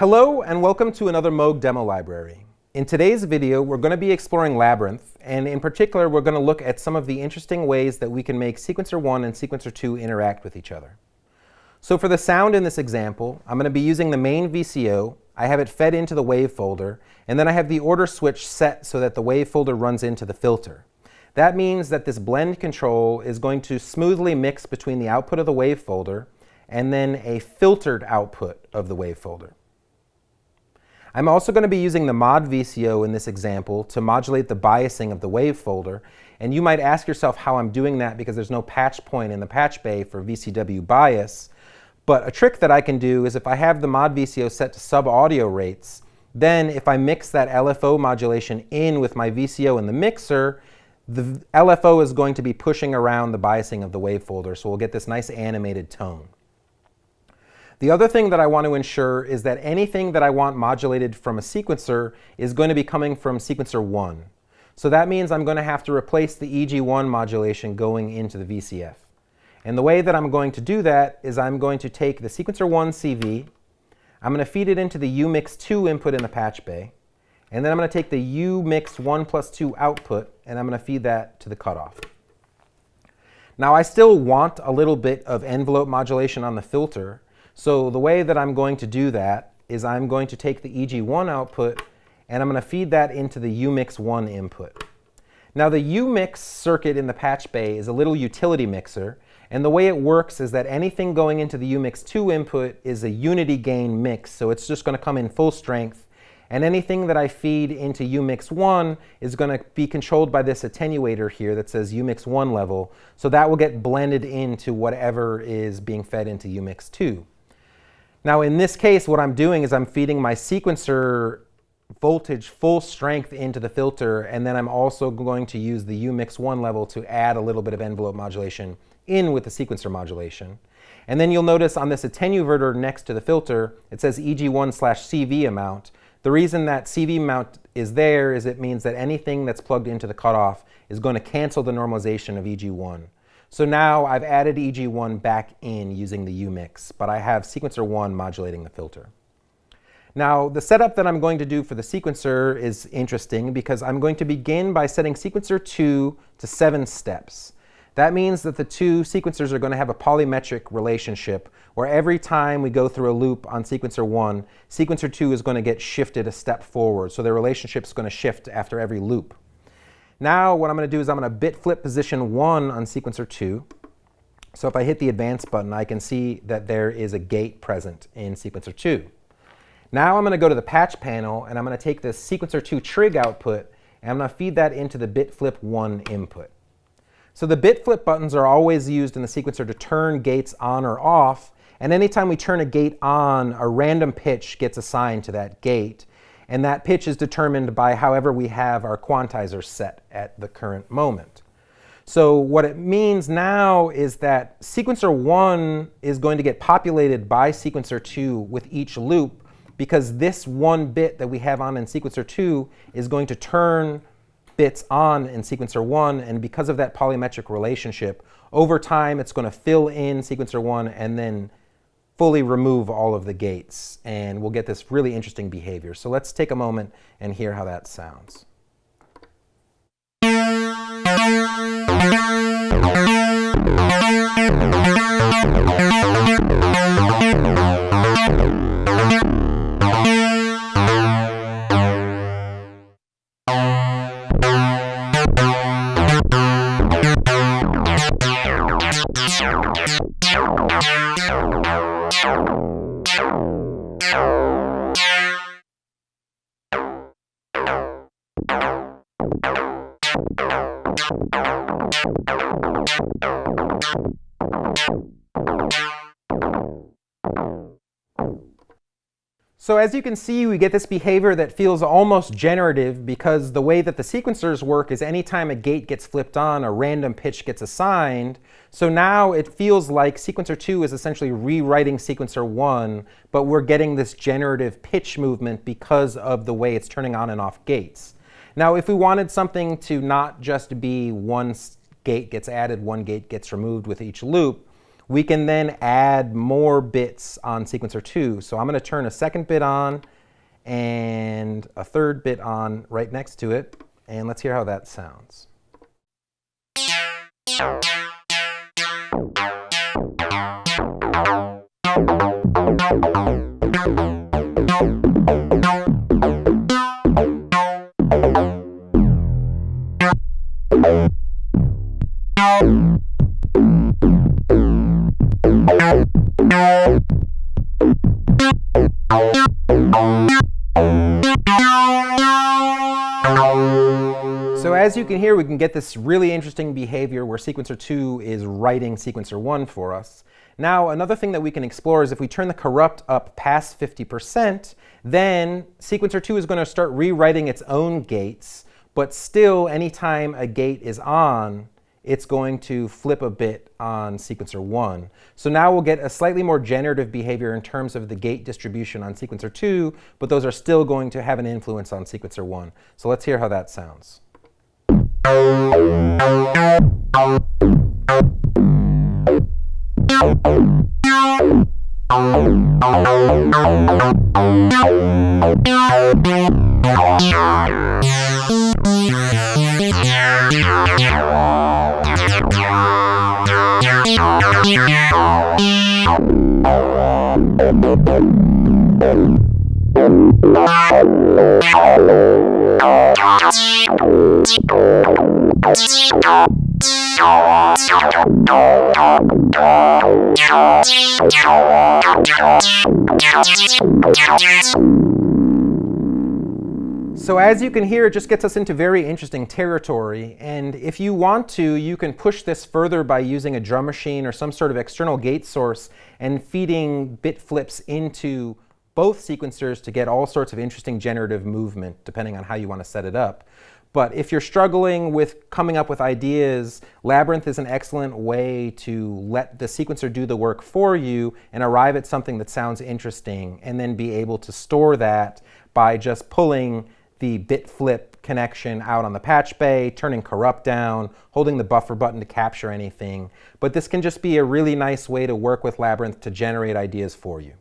Hello and welcome to another MOOG demo library. In today's video, we're going to be exploring Labyrinth, and in particular, we're going to look at some of the interesting ways that we can make sequencer 1 and sequencer 2 interact with each other. So for the sound in this example, I'm going to be using the main VCO. I have it fed into the wave folder, and then I have the order switch set so that the wave folder runs into the filter. That means that this blend control is going to smoothly mix between the output of the wave folder and then a filtered output of the wave folder. I'm also going to be using the mod VCO in this example to modulate the biasing of the wave folder, and you might ask yourself how I'm doing that because there's no patch point in the patch bay for VCW bias. But a trick that I can do is if I have the mod VCO set to sub-audio rates, then if I mix that LFO modulation in with my VCO in the mixer, the LFO is going to be pushing around the biasing of the wave folder, so we'll get this nice animated tone. The other thing that I want to ensure is that anything that I want modulated from a sequencer is going to be coming from sequencer 1. So that means I'm going to have to replace the EG1 modulation going into the VCF. And the way that I'm going to do that is I'm going to take the sequencer 1 CV, I'm going to feed it into the UMix2 input in the patch bay, and then I'm going to take the UMix1 plus 2 output and I'm going to feed that to the cutoff. Now I still want a little bit of envelope modulation on the filter. So the way that I'm going to do that is I'm going to take the EG1 output and I'm going to feed that into the UMix1 input. Now the UMix circuit in the patch bay is a little utility mixer, and the way it works is that anything going into the UMix2 input is a unity gain mix, so it's just going to come in full strength, and anything that I feed into UMix1 is going to be controlled by this attenuator here that says UMix1 level, so that will get blended into whatever is being fed into UMix2. Now in this case, what I'm doing is I'm feeding my sequencer voltage full strength into the filter, and then I'm also going to use the UMix1 level to add a little bit of envelope modulation in with the sequencer modulation. And then you'll notice on this attenuverter next to the filter, it says EG1/CV amount. The reason that CV amount is there is it means that anything that's plugged into the cutoff is going to cancel the normalization of EG1. So now I've added EG1 back in using the UMix, but I have sequencer 1 modulating the filter. Now the setup that I'm going to do for the sequencer is interesting because I'm going to begin by setting sequencer 2 to 7 steps. That means that the two sequencers are going to have a polymetric relationship where every time we go through a loop on sequencer 1, sequencer 2 is going to get shifted a step forward. So their relationship is going to shift after every loop. Now what I'm going to do is I'm going to bit flip position 1 on sequencer 2. So if I hit the advance button, I can see that there is a gate present in sequencer 2. Now I'm going to go to the patch panel and I'm going to take this sequencer 2 trig output and I'm going to feed that into the bit flip 1 input. So the bit flip buttons are always used in the sequencer to turn gates on or off, and anytime we turn a gate on, a random pitch gets assigned to that gate, and that pitch is determined by however we have our quantizer set at the current moment. So what it means now is that sequencer 1 is going to get populated by sequencer 2 with each loop, because this one bit that we have on in sequencer 2 is going to turn bits on in sequencer 1, and because of that polymetric relationship, over time it's going to fill in sequencer 1 and then fully remove all of the gates, and we'll get this really interesting behavior. So let's take a moment and hear how that sounds. So as you can see, we get this behavior that feels almost generative because the way that the sequencers work is anytime a gate gets flipped on, a random pitch gets assigned. So now it feels like sequencer 2 is essentially rewriting sequencer 1, but we're getting this generative pitch movement because of the way it's turning on and off gates. Now if we wanted something to not just be one gate gets added, one gate gets removed with each loop, we can then add more bits on sequencer 2. So I'm going to turn a second bit on and a third bit on right next to it, and let's hear how that sounds. So as you can hear, we can get this really interesting behavior where sequencer 2 is writing sequencer 1 for us. Now, another thing that we can explore is if we turn the corrupt up past 50%, then sequencer 2 is going to start rewriting its own gates, but still, anytime a gate is on, it's going to flip a bit on sequencer 1. So now we'll get a slightly more generative behavior in terms of the gate distribution on sequencer 2, but those are still going to have an influence on sequencer 1. So let's hear how that sounds. So as you can hear, it just gets us into very interesting territory, and if you want to, you can push this further by using a drum machine or some sort of external gate source and feeding bit flips into both sequencers to get all sorts of interesting generative movement, depending on how you want to set it up. But if you're struggling with coming up with ideas, Labyrinth is an excellent way to let the sequencer do the work for you and arrive at something that sounds interesting, and then be able to store that by just pulling the bit flip connection out on the patch bay, turning corrupt down, holding the buffer button to capture anything. But this can just be a really nice way to work with Labyrinth to generate ideas for you.